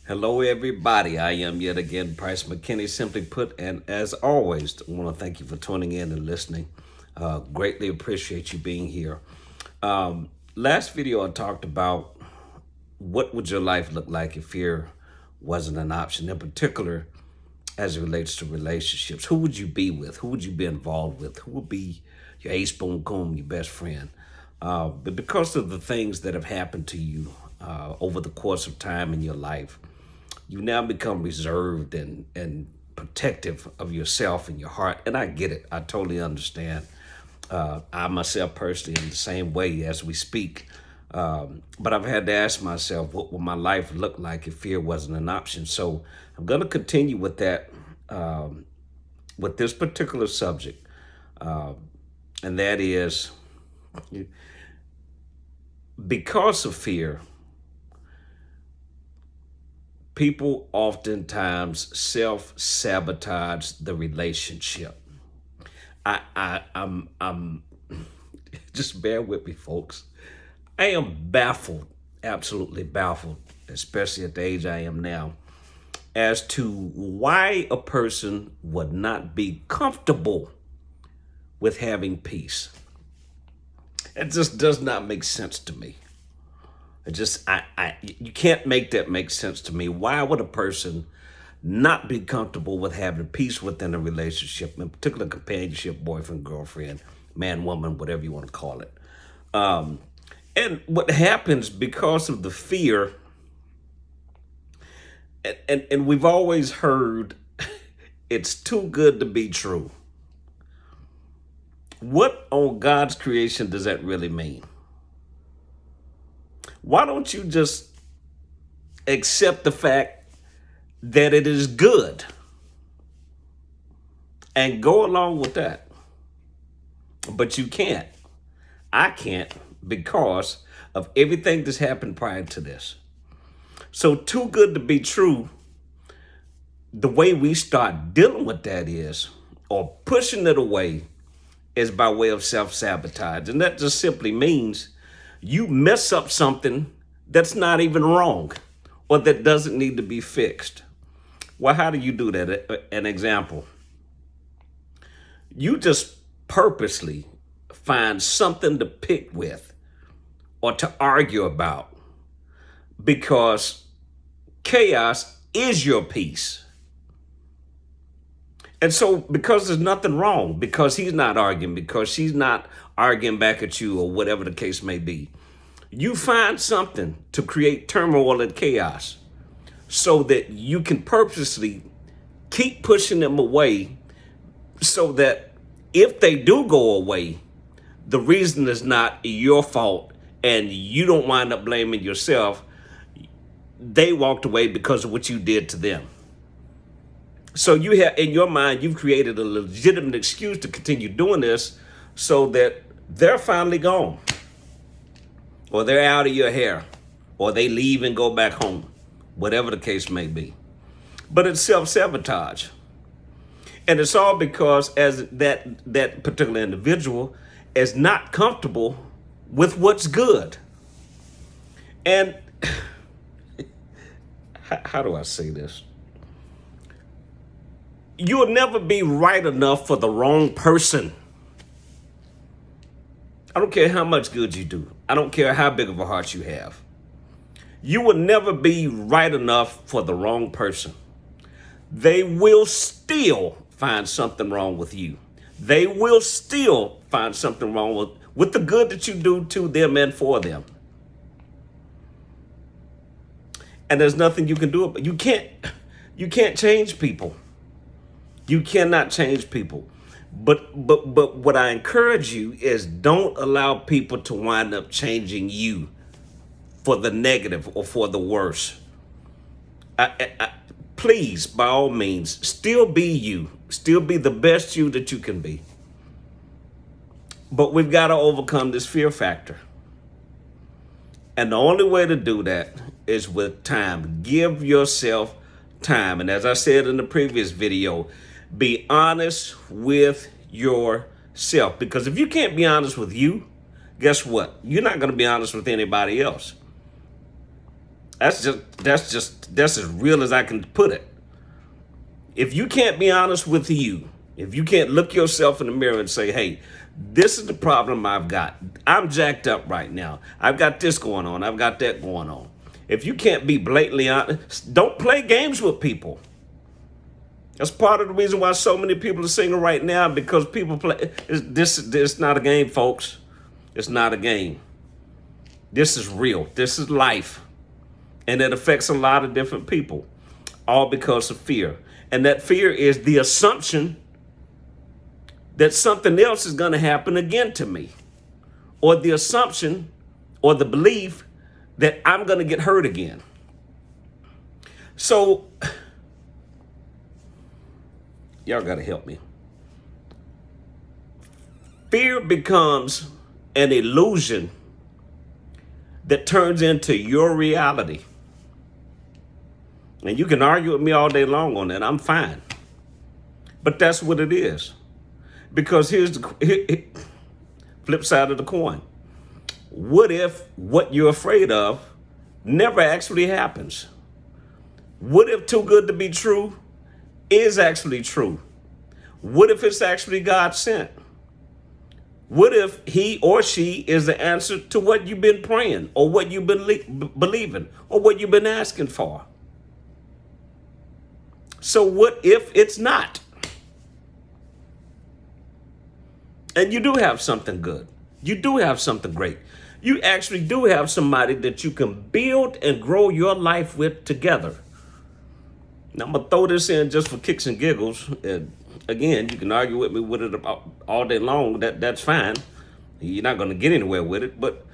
Hello, everybody. I am yet again Price McKinney, simply put, and as always, I want to thank you for tuning in and listening. Greatly appreciate you being here. Last video, I talked about what would your life look like if fear wasn't an option, in particular as it relates to relationships. Who would you be with? Who would you be involved with? Who would be your ace boom coon, your best friend? But because of the things that have happened to you over the course of time in your life, you now become reserved and protective of yourself and your heart. And I get it. I totally understand. I myself personally am the same way as we speak. But I've had to ask myself, what would my life look like if fear wasn't an option? So I'm going to continue with that, with this particular subject. And that is, because of fear, people oftentimes self-sabotage the relationship. I'm just bear with me, folks. I am baffled, absolutely baffled, especially at the age I am now, as to why a person would not be comfortable with having peace. It just does not make sense to me. You can't make that make sense to me. Why would a person not be comfortable with having peace within a relationship, in particular companionship, boyfriend, girlfriend, man, woman, whatever you want to call it? And what happens because of the fear, and we've always heard it's too good to be true. What on God's creation does that really mean? Why don't you just accept the fact that it is good and go along with that? But you can't. I can't, because of everything that's happened prior to this. So too good to be true, the way we start dealing with that is, or pushing it away, is by way of self-sabotage. And that just simply means you mess up something that's not even wrong or that doesn't need to be fixed. Well, how do you do that? An example. You just purposely find something to pick with or to argue about because chaos is your peace. And so because there's nothing wrong, because he's not arguing, because she's not arguing back at you or whatever the case may be, you find something to create turmoil and chaos so that you can purposely keep pushing them away so that if they do go away, the reason is not your fault and you don't wind up blaming yourself. They walked away because of what you did to them. So you have, in your mind, you've created a legitimate excuse to continue doing this so that they're finally gone, or they're out of your hair, or they leave and go back home, whatever the case may be. But it's self-sabotage. And it's all because as that particular individual is not comfortable with what's good. And how do I say this? You'll never be right enough for the wrong person. I don't care how much good you do. I don't care how big of a heart you have. You will never be right enough for the wrong person. They will still find something wrong with you. They will still find something wrong with the good that you do to them and for them. And there's nothing you can do about it. You can't change people. You cannot change people. But what I encourage you is don't allow people to wind up changing you for the negative or for the worse. Please, by all means, still be you. Still be the best you that you can be. But we've got to overcome this fear factor. And the only way to do that is with time. Give yourself time. And as I said in the previous video, be honest with yourself. Because if you can't be honest with you, guess what? You're not going to be honest with anybody else. That's as real as I can put it. If you can't be honest with you, if you can't look yourself in the mirror and say, hey, this is the problem I've got. I'm jacked up right now. I've got this going on. I've got that going on. If you can't be blatantly honest, don't play games with people. That's part of the reason why so many people are single right now, because people play. This not a game, folks. It's not a game. This is real. This is life. And it affects a lot of different people, all because of fear. And that fear is the assumption that something else is going to happen again to me, or the assumption or the belief that I'm going to get hurt again. So, y'all got to help me. Fear becomes an illusion that turns into your reality. And you can argue with me all day long on that. I'm fine. But that's what it is. Because here's the flip side of the coin. What if what you're afraid of never actually happens? What if too good to be true is actually true? What if it's actually God sent? What if he or she is the answer to what you've been praying, or what you've been believing, or what you've been asking for? So what if it's not? And you do have something good. You do have something great. You actually do have somebody that you can build and grow your life with together. Now, I'm going to throw this in just for kicks and giggles. And again, you can argue with me with it about all day long. That's fine. You're not going to get anywhere with it. But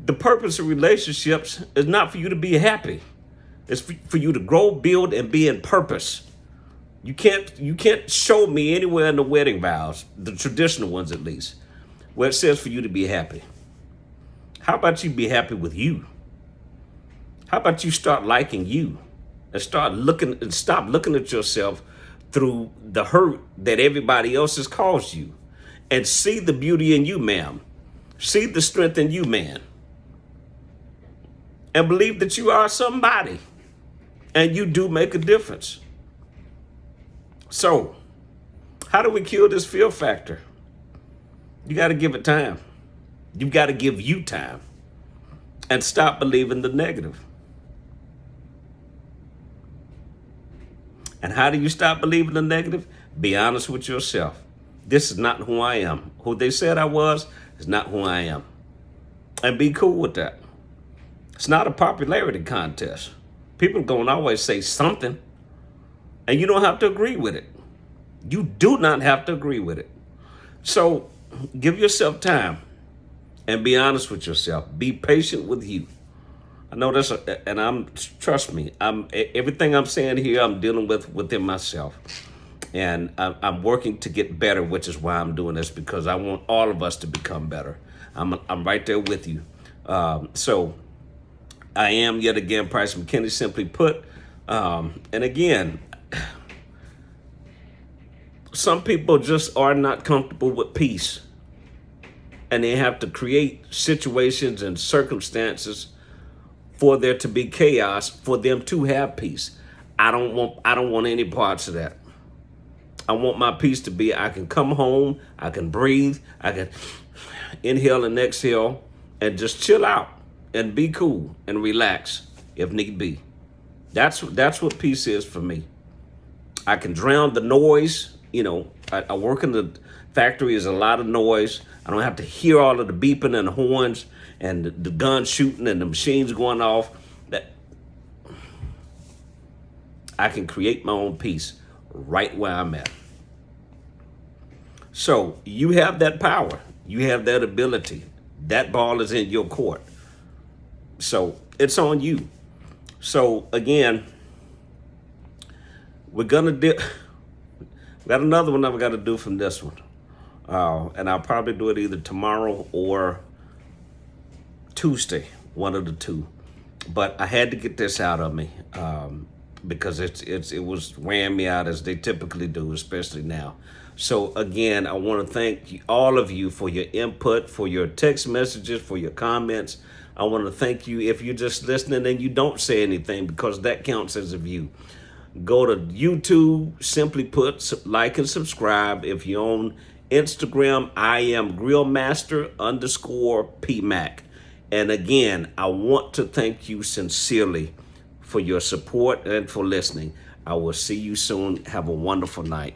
the purpose of relationships is not for you to be happy. It's for you to grow, build, and be in purpose. You can't show me anywhere in the wedding vows, the traditional ones at least, where it says for you to be happy. How about you be happy with you? How about you start liking you and stop looking at yourself through the hurt that everybody else has caused you, and see the beauty in you, ma'am. See the strength in you, man. And believe that you are somebody and you do make a difference. So, how do we kill this fear factor? You got to give it time. You got to give you time and stop believing the negative. And how do you stop believing the negative? Be honest with yourself. This is not who I am. Who they said I was is not who I am. And be cool with that. It's not a popularity contest. People are going to always say something, and you don't have to agree with it. You do not have to agree with it. So give yourself time and be honest with yourself. Be patient with you. I know that's, trust me, everything I'm saying here, I'm dealing with within myself. And I'm working to get better, which is why I'm doing this, because I want all of us to become better. I'm right there with you. So I am, yet again, Price McKinney, simply put. And again, some people just are not comfortable with peace. And they have to create situations and circumstances for there to be chaos, for them to have peace. I don't want any parts of that. I want my peace to be, I can come home, I can breathe, I can inhale and exhale and just chill out and be cool and relax if need be. That's what peace is for me. I can drown the noise. You know, I work in the factory, there's a lot of noise. I don't have to hear all of the beeping and the horns and the gun shooting and the machines going off. That I can create my own peace right where I'm at. So you have that power. You have that ability. That ball is in your court. So it's on you. So again, we're gonna got another one I've got to do from this one. And I'll probably do it either tomorrow or Tuesday, one of the two. But I had to get this out of me because it was wearing me out, as they typically do, especially now. So again, I want to thank all of you for your input, for your text messages, for your comments, I want to thank you if you're just listening and you don't say anything, because that counts as a view. Go to YouTube, simply put, like and subscribe. If you're on Instagram, I am Grillmaster_PMac. And again, I want to thank you sincerely for your support and for listening. I will see you soon. Have a wonderful night.